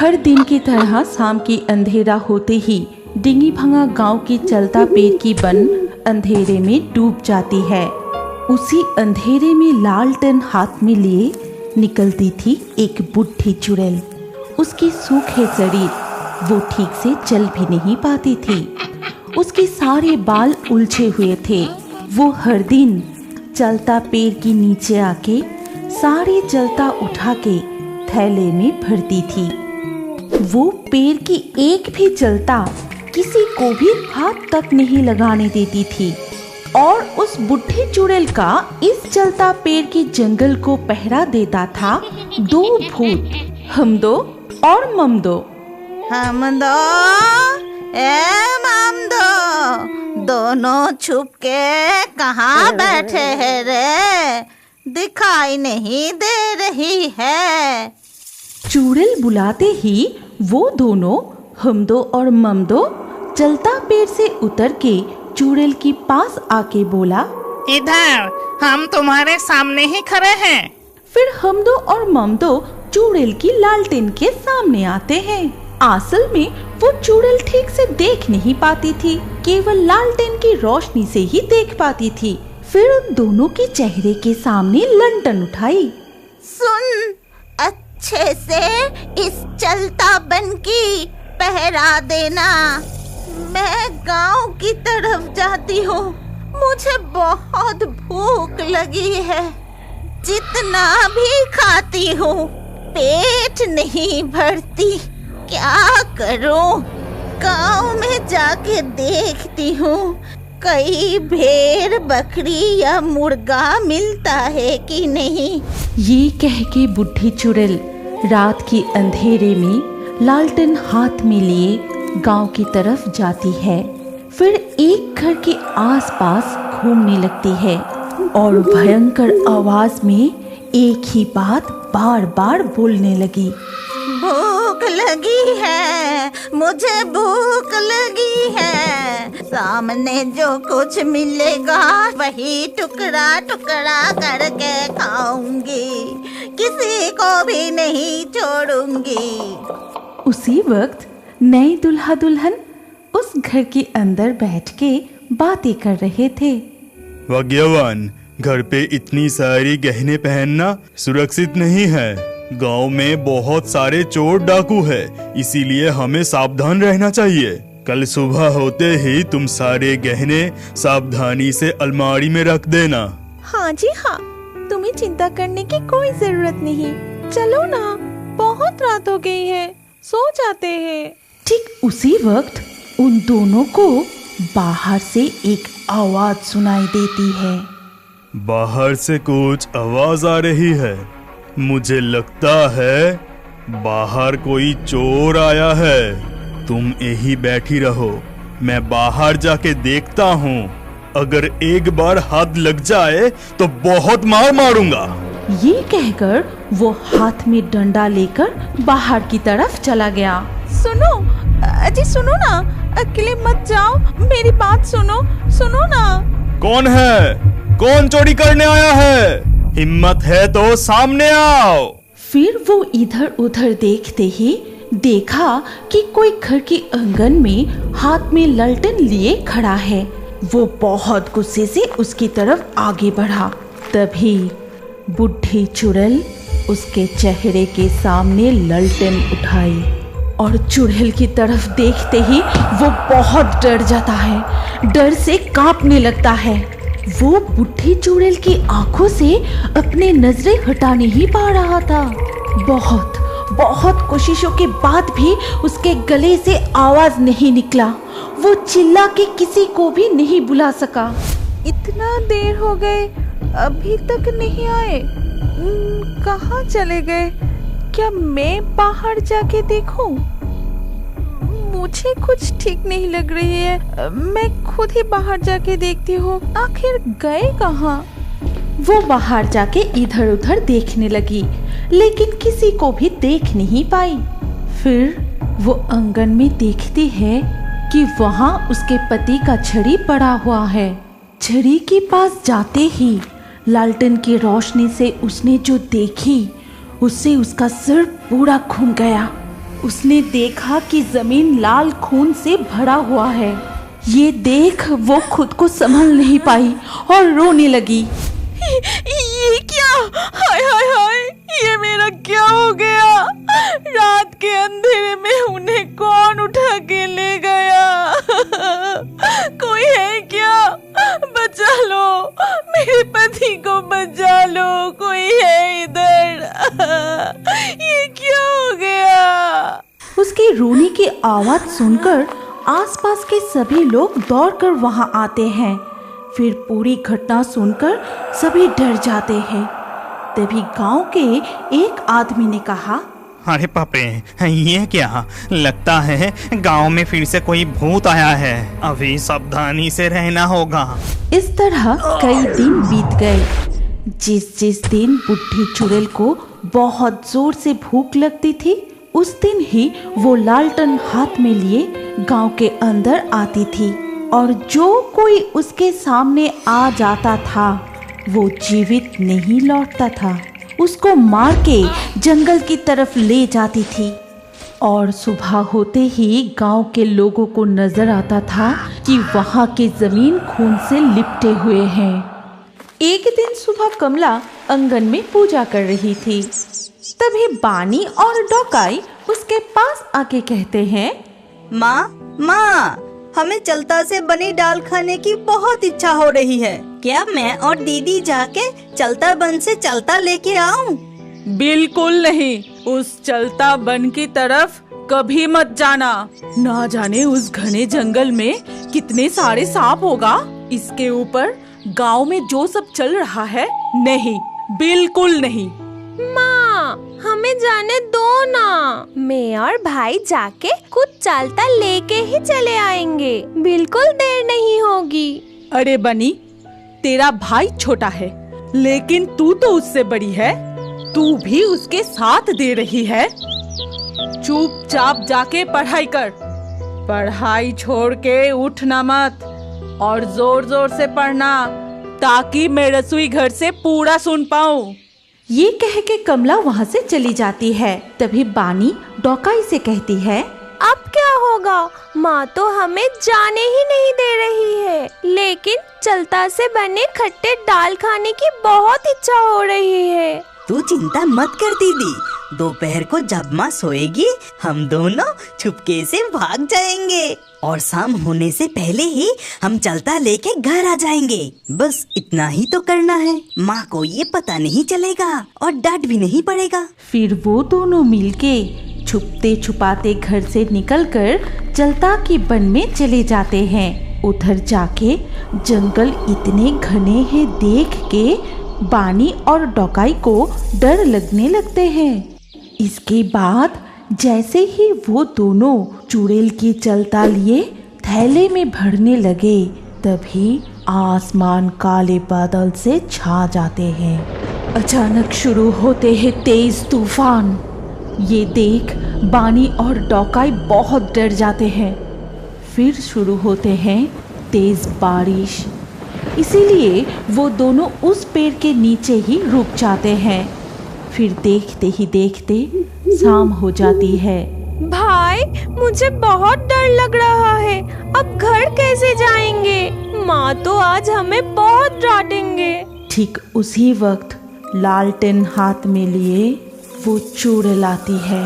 हर दिन की तरह शाम की अंधेरा होते ही डिंगीभंगा गांव की चलता पेड़ की बन अंधेरे में डूब जाती है। उसी अंधेरे में लालटेन हाथ में लिए निकलती थी एक बुढ़ी चुड़ैल। उसकी सूखे शरीर, वो ठीक से चल भी नहीं पाती थी। उसके सारे बाल उलझे हुए थे। वो हर दिन चलता पेड़ के नीचे आके सारे जलता उठा के थैले में भरती थी। वो पेड़ की एक भी जलता किसी को भी हाथ तक नहीं लगाने देती थी। और उस बुढ़ी चुड़ैल का इस चलता पेड़ के जंगल को पहरा देता था दो भूत, हमदो और ममदो। हमदो ए ममदो, दोनों छुप के कहाँ बैठे हैं रे? दिखाई नहीं दे रही है। चुड़ैल बुलाते ही वो दोनों हमदो और ममदो चलता पेड़ से उतर के चुड़ैल के पास आके बोला, इधर, हम तुम्हारे सामने ही खड़े हैं। फिर हमदो और ममदो चुड़ैल की लालटेन के सामने आते हैं। असल में वो चुड़ैल ठीक से देख नहीं पाती थी, केवल लालटेन की रोशनी से ही देख पाती थी। फिर उन दोनों के चेहरे के सामने लंटन उठाई। सुन, अच्छे से इस चलता बन की पहरा देना। मैं गांव की तरफ जाती हूँ। मुझे बहुत भूख लगी है। जितना भी खाती हूँ पेट नहीं भरती। क्या करूँ? गांव में जाके देखती हूँ कहीं भेड़, बकरी या मुर्गा मिलता है कि नहीं। ये कह के बुढ़ी चुड़ैल रात के अंधेरे में लालटेन हाथ में लिए गांव की तरफ जाती है। फिर एक घर के आसपास घूमने लगती है और भयंकर आवाज में एक ही बात बार बार बोलने लगी। भूख लगी है, मुझे भूख लगी है। सामने जो कुछ मिलेगा वही टुकड़ा टुकड़ा करके खाऊंगी। किसी को भी नहीं छोड़ूंगी। उसी वक्त नए दुल्हा दुल्हन उस घर के अंदर बैठ के बातें कर रहे थे। भाग्यवान, घर पे इतनी सारी गहने पहनना सुरक्षित नहीं है। गांव में बहुत सारे चोर डाकू है, इसीलिए हमें सावधान रहना चाहिए। कल सुबह होते ही तुम सारे गहने सावधानी से अलमारी में रख देना। हाँ जी हाँ, तुम्हें चिंता करने की कोई जरूरत नहीं। चलो ना, बहुत रात हो गई है, सो जाते हैं। ठीक उसी वक्त उन दोनों को बाहर से एक आवाज सुनाई देती है। बाहर से कुछ आवाज आ रही है। मुझे लगता है बाहर कोई चोर आया है। तुम यहीं बैठी रहो, मैं बाहर जाके देखता हूँ। अगर एक बार हाथ लग जाए तो बहुत मार मारूंगा। ये कहकर वो हाथ में डंडा लेकर बाहर की तरफ चला गया। सुनो, अजी सुनो ना, अकेले मत जाओ, मेरी बात सुनो, सुनो ना। कौन है? कौन चोरी करने आया है? हिम्मत है तो सामने आओ। फिर वो इधर उधर देखते ही देखा कि कोई घर के आंगन में हाथ में ललटेन लिए खड़ा है। वो बहुत गुस्से से उसकी तरफ आगे बढ़ा। तभी बुढ़ी चुड़ैल उसके चेहरे के सामने ललटेन उठाई और चुड़ैल की तरफ देखते ही वो बहुत डर जाता है, डर से कांपने लगता है। वो बुढ़ी चुड़ैल की आंखों से अपने नजरें हटा नहीं पा रहा था। बहुत बहुत कोशिशों के बाद भी उसके गले से आवाज नहीं निकला। वो चिल्ला के किसी को भी नहीं बुला सका। इतना देर हो गए, अभी तक नहीं आए। कहाँ चले गए? क्या मैं बाहर जाके देखूं? मुझे कुछ ठीक नहीं लग रही है। मैं खुद ही बाहर जाके देखती हूँ, आखिर गए कहाँ? वो बाहर जाके इधर उधर देखने लगी, लेकिन किसी को भी देख नहीं पाई। फिर वो आंगन में देखती है कि वहाँ उसके पति का छड़ी पड़ा हुआ है। छड़ी के पास जाते ही लालटेन की रोशनी से उसने जो देखी, उससे उसका सिर पूरा घूम गया। उसने देखा कि जमीन लाल खून से भरा हुआ है। ये देख वो खुद को संभल नहीं पाई और रोने लगी। ये क्या? हाय हाय हाय, ये मेरा क्या हो गया? रात के अंधेरे में उन्हें कौन उठा के ले गया? कोई है क्या? बचा लो, मेरे पति को बचा लो, कोई है इधर? ये क्या हो गया? उसके रोने की आवाज सुनकर आसपास के सभी लोग दौड़कर वहां आते हैं। फिर पूरी घटना सुनकर सभी डर जाते हैं। तभी गांव के एक आदमी ने कहा, अरे पापे, ये क्या? लगता है गांव में फिर से कोई भूत आया है। अभी सावधानी से रहना होगा। इस तरह कई दिन बीत गए। जिस दिन बुढ़ी चुड़ैल को बहुत जोर से भूख लगती थी, उस दिन ही वो लालटेन हाथ में लिए गांव के अंदर आती थी और जो कोई उसके सामने आ जाता था वो जीवित नहीं लौटता था। उसको मार के जंगल की तरफ ले जाती थी और सुबह होते ही गांव के लोगों को नजर आता था कि वहां की जमीन खून से लिपटे हुए हैं। एक दिन सुबह कमला आंगन में पूजा कर रही थी। तभी बानी और डॉकाई उसके पास आके कहते हैं, माँ, हमें चलता से बनी दाल खाने की बहुत इच्छा हो रही है। क्या मैं और दीदी जाके चलता बन से चलता लेके आऊं? बिल्कुल नहीं, उस चलता बन की तरफ कभी मत जाना। ना जाने उस घने जंगल में कितने सारे सांप होगा। इसके ऊपर गांव में जो सब चल रहा है, नहीं, बिल्कुल नहीं। माँ, हमें जाने दो ना। मैं और भाई जाके कुछ चलता लेके ही चले आएंगे। बिल्कुल देर नहीं होगी। अरे बनी, तेरा भाई छोटा है, लेकिन तू तो उससे बड़ी है। तू भी उसके साथ दे रही है। चुपचाप जाके पढ़ाई कर। पढ़ाई छोड़ के उठना मत और जोर जोर से पढ़ना, ताकि मैं रसोई घर से पूरा सुन पाऊं। ये कह के कमला वहाँ से चली जाती है। तभी बानी डॉकाई से कहती है, अब क्या होगा? माँ तो हमें जाने ही नहीं दे रही है, लेकिन चलता से बने खट्टे दाल खाने की बहुत इच्छा हो रही है। तू चिंता मत कर दीदी, दोपहर को जब माँ सोएगी हम दोनों छुपके से भाग जाएंगे और शाम होने से पहले ही हम चलता लेके घर आ जाएंगे। बस इतना ही तो करना है, माँ को ये पता नहीं चलेगा और डांट भी नहीं पड़ेगा। फिर वो दोनों मिलके छुपते छुपाते घर से निकलकर चलता की वन में चले जाते हैं। उधर जाके जंगल इतने घने हैं देख के बानी और डॉकाई को डर लगने लगते हैं। इसके बाद जैसे ही वो दोनों चुड़ैल की चलता लिए थैले में भरने लगे, तभी आसमान काले बादल से छा जाते हैं। अचानक शुरू होते हैं तेज तूफान। ये देख बानी और डॉकाई बहुत डर जाते हैं। फिर शुरू होते हैं तेज बारिश। इसीलिए वो दोनों उस पेड़ के नीचे ही रुक जाते हैं। फिर देखते ही देखते शाम हो जाती है। भाई, मुझे बहुत डर लग रहा है। अब घर कैसे जाएंगे? माँ तो आज हमें बहुत डांटेंगे। ठीक उसी वक्त लालटेन हाथ में लिए वो चुड़ैल आती है।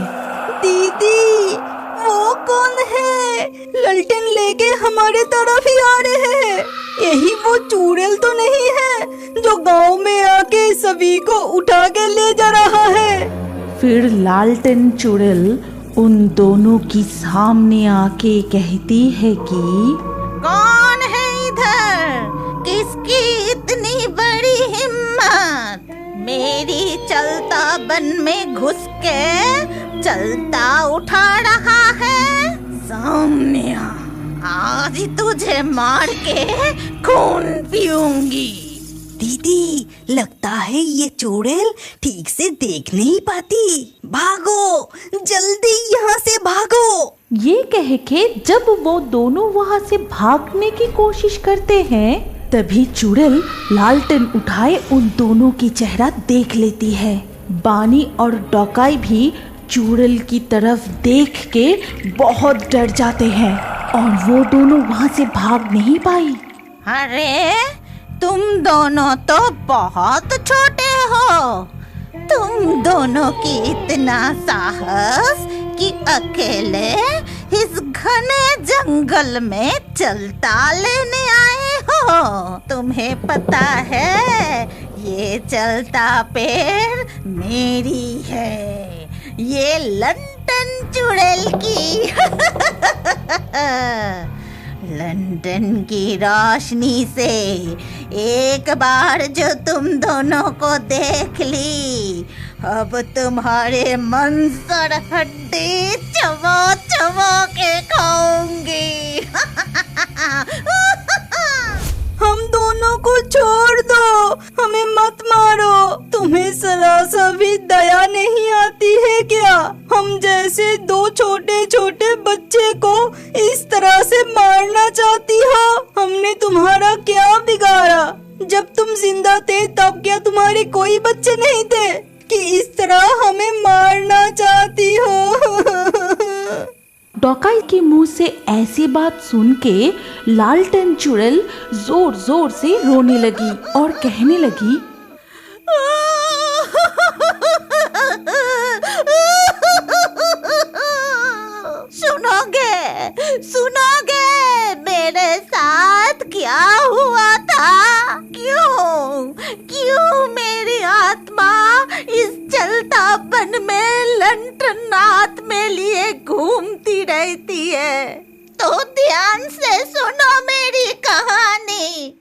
दीदी, वो कौन है? लालटेन लेके हमारे तरफ ही आ रहे हैं। यही वो चुड़ैल तो नहीं है जो गांव में आके सभी को उठा के ले जा रहा है? फिर लालटेन चुड़ैल उन दोनों की सामने आके कहती है कि कौन है इधर? किसकी इतनी बड़ी हिम्मत? मेरी चलता बन में घुस के चलता उठा रहा है? सामने आ, आज तुझे मार के खून पीऊंगी। दीदी, लगता है ये चुड़ैल ठीक से देख नहीं पाती। भागो, जल्दी यहाँ से भागो। ये कह के जब वो दोनों वहाँ से भागने की कोशिश करते हैं, तभी चुड़ैल लालटेन उठाए उन दोनों की चेहरा देख लेती है। बानी और डॉकाई भी चुड़ैल की तरफ देख के बहुत डर जाते हैं और वो दोनों वहाँ से भाग नहीं पाई। अरे तुम दोनों तो बहुत छोटे हो। तुम दोनों की इतना साहस कि अकेले इस घने जंगल में चलता लेने आए हो। तुम्हें पता है ये चलता पेड़ मेरी है, ये लंदन चुड़ैल की। लंदन की रोशनी से एक बार जो तुम दोनों को देख ली, अब तुम्हारे मंसर हड्डी चबा चबा के खाऊंगी। हम दोनों को छोड़ दो, हमें मत मारो। तुम्हें जरा सा भी दया नहीं आती है क्या? हम जैसे दो छोटे छोटे बच्चे को इस तरह से मारना चाहती हो? हमने तुम्हारा क्या बिगाड़ा? जब तुम जिंदा थे तब क्या तुम्हारे कोई बच्चे नहीं थे कि इस तरह हमें मारना चाहती हो? डॉकाई के मुंह से ऐसी बात सुन के लालटेन चुड़ैल जोर जोर से रोने लगी और कहने लगी, सुनोगे मेरे साथ क्या हुआ था? क्यों मेरी आत्मा इस चलता वन में लंठन हाथ में लिए घूमती रहती है? तो ध्यान से सुनो मेरी कहानी।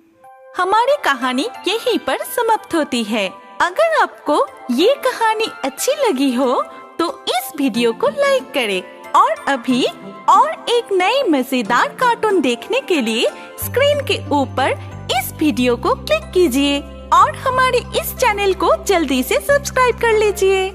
हमारी कहानी यहीं पर समाप्त होती है। अगर आपको ये कहानी अच्छी लगी हो तो इस वीडियो को लाइक करें और अभी और एक नए मजेदार कार्टून देखने के लिए स्क्रीन के ऊपर इस वीडियो को क्लिक कीजिए और हमारे इस चैनल को जल्दी से सब्सक्राइब कर लीजिए।